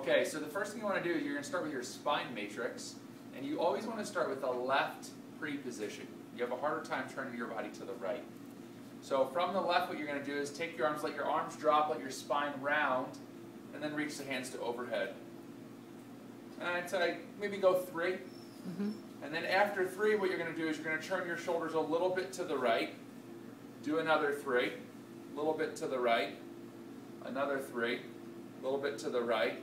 Okay, so the first thing you want to do is you're going to start with your spine matrix, and you always want to start with the left pre-position. You have a harder time turning your body to the right. So from the left, what you're going to do is take your arms, let your arms drop, let your spine round, and then reach the hands to overhead. And I'd say maybe go 3. And then after 3, what you're going to do is you're going to turn your shoulders a little bit to the right. Do another 3. A little bit to the right. Another 3. A little bit to the right.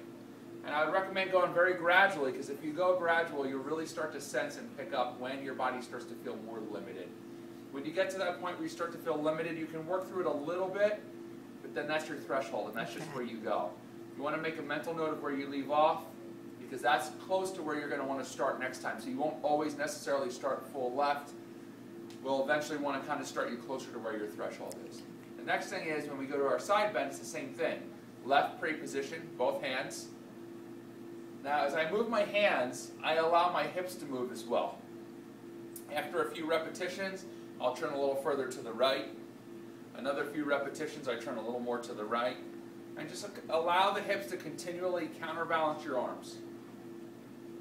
And I would recommend going very gradually, because if you go gradual, you'll really start to sense and pick up when your body starts to feel more limited. When you get to that point where you start to feel limited, you can work through it a little bit, but then that's your threshold, and that's just where you go. You want to make a mental note of where you leave off, because that's close to where you're going to want to start next time. So you won't always necessarily start full left. We'll eventually want to kind of start you closer to where your threshold is. The next thing is when we go to our side bend, it's the same thing. Left pre-position, both hands. Now as I move my hands, I allow my hips to move as well. After a few repetitions, I'll turn a little further to the right. Another few repetitions, I turn a little more to the right. And just allow the hips to continually counterbalance your arms.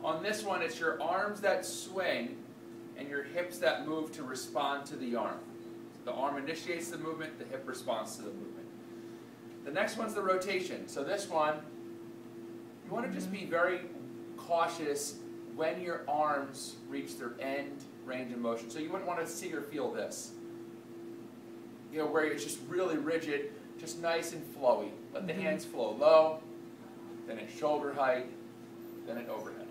On this one, it's your arms that swing and your hips that move to respond to the arm. The arm initiates the movement, the hip responds to the movement. The next one's the rotation. So this one, you want to just be very cautious when your arms reach their end range of motion. So you wouldn't want to see or feel this. You know, where it's just really rigid, just nice and flowy. Let the hands flow low, then at shoulder height, then at overhead.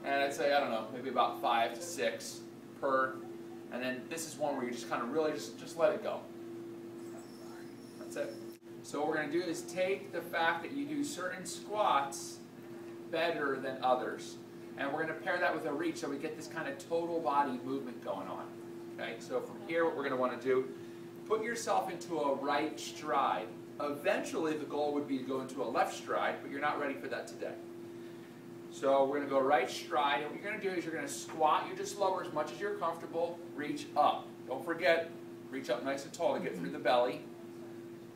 And I'd say, I don't know, maybe about 5 to 6 per. And then this is one where you just kind of really just let it go. That's it. So what we're going to do is take the fact that you do certain squats better than others, and we're going to pair that with a reach so we get this kind of total body movement going on. Okay, so from here what we're going to want to do, put yourself into a right stride. Eventually the goal would be to go into a left stride, but you're not ready for that today. So we're going to go right stride, and what you're going to do is you're going to squat you just lower as much as you're comfortable, reach up. Don't forget, reach up nice and tall to get through the belly.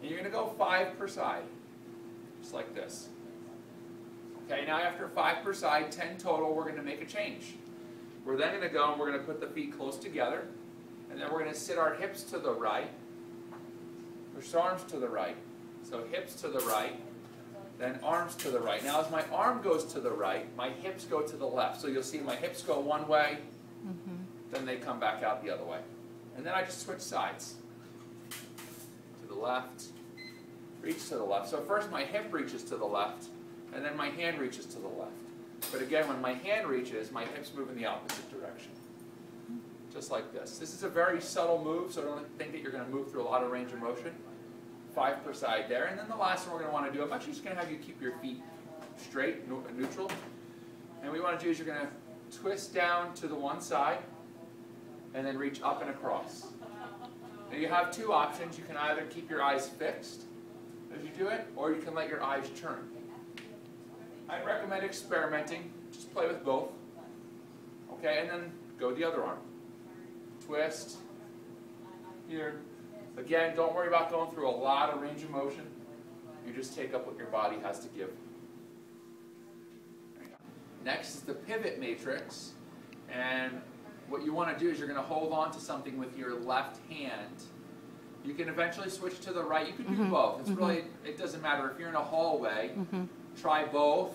And you're going to go 5 per side, just like this. Okay, now after 5 per side, 10 total, we're going to make a change. We're then going to go and we're going to put the feet close together, and then we're going to sit our hips to the right, push arms to the right, so hips to the right, then arms to the right. Now as my arm goes to the right, my hips go to the left. So you'll see my hips go one way, then they come back out the other way. And then I just switch sides. To the left, reach to the left. So first my hip reaches to the left, and then my hand reaches to the left. But again, when my hand reaches, my hips move in the opposite direction. Just like this. This is a very subtle move, so don't think that you're going to move through a lot of range of motion. 5 per side there. And then the last one we're going to want to do, I'm actually just going to have you keep your feet straight, neutral. And what you want to do is you're going to twist down to the one side and then reach up and across. Now you have 2 options. You can either keep your eyes fixed as you do it, or you can let your eyes turn. I'd recommend experimenting. Just play with both. Okay, and then go the other arm. Twist. Here. Again, don't worry about going through a lot of range of motion. You just take up what your body has to give. Next is the pivot matrix. And what you want to do is you're going to hold on to something with your left hand. You can eventually switch to the right. You can do both. It's really, it doesn't matter. If you're in a hallway, try both.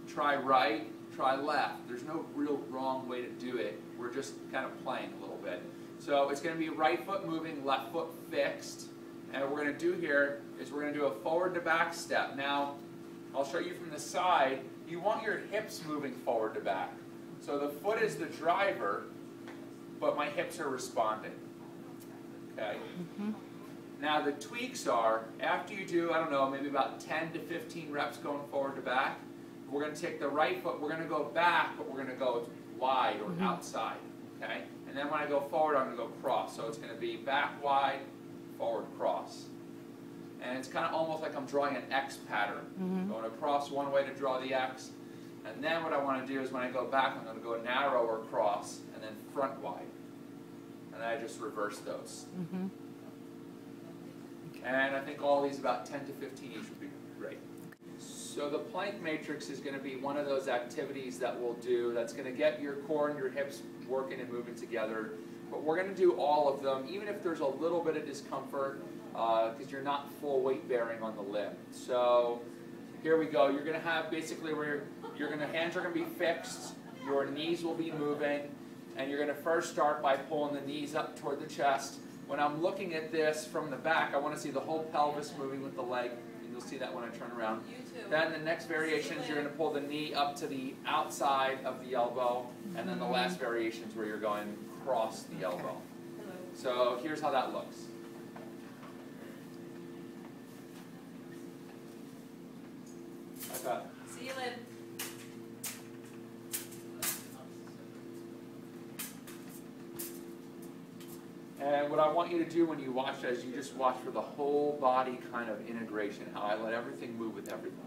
Try right, try left. There's no real wrong way to do it. We're just kind of playing a little bit. So it's going to be right foot moving, left foot fixed. And what we're going to do here is we're going to do a forward to back step. Now, I'll show you from the side. You want your hips moving forward to back. So the foot is the driver, but my hips are responding. Okay? Now the tweaks are, after you do, I don't know, maybe about 10 to 15 reps going forward to back, we're going to take the right foot, we're going to go back, but we're going to go wide or outside. Okay? And then when I go forward, I'm going to go cross. So it's going to be back wide, forward cross. And it's kind of almost like I'm drawing an X pattern. Going across one way to draw the X. And then what I want to do is when I go back, I'm going to go narrower cross and then front wide. And I just reverse those. And I think all these about 10 to 15 each would be great. So So the plank matrix is going to be one of those activities that we'll do that's going to get your core and your hips working and moving together. But we're going to do all of them, even if there's a little bit of discomfort, because you're not full weight bearing on the limb. So here we go. You're going to have basically where hands are going to be fixed, your knees will be moving, and you're going to first start by pulling the knees up toward the chest. When I'm looking at this from the back, I want to see the whole pelvis moving with the leg. And you'll see that when I turn around. Then the next variation is you're going to pull the knee up to the outside of the elbow. And then the last variation is where you're going across the elbow. So here's how that looks. Okay. See you, Lynn. And what I want you to do when you watch that is you just watch for the whole body kind of integration, how I let everything move with everything.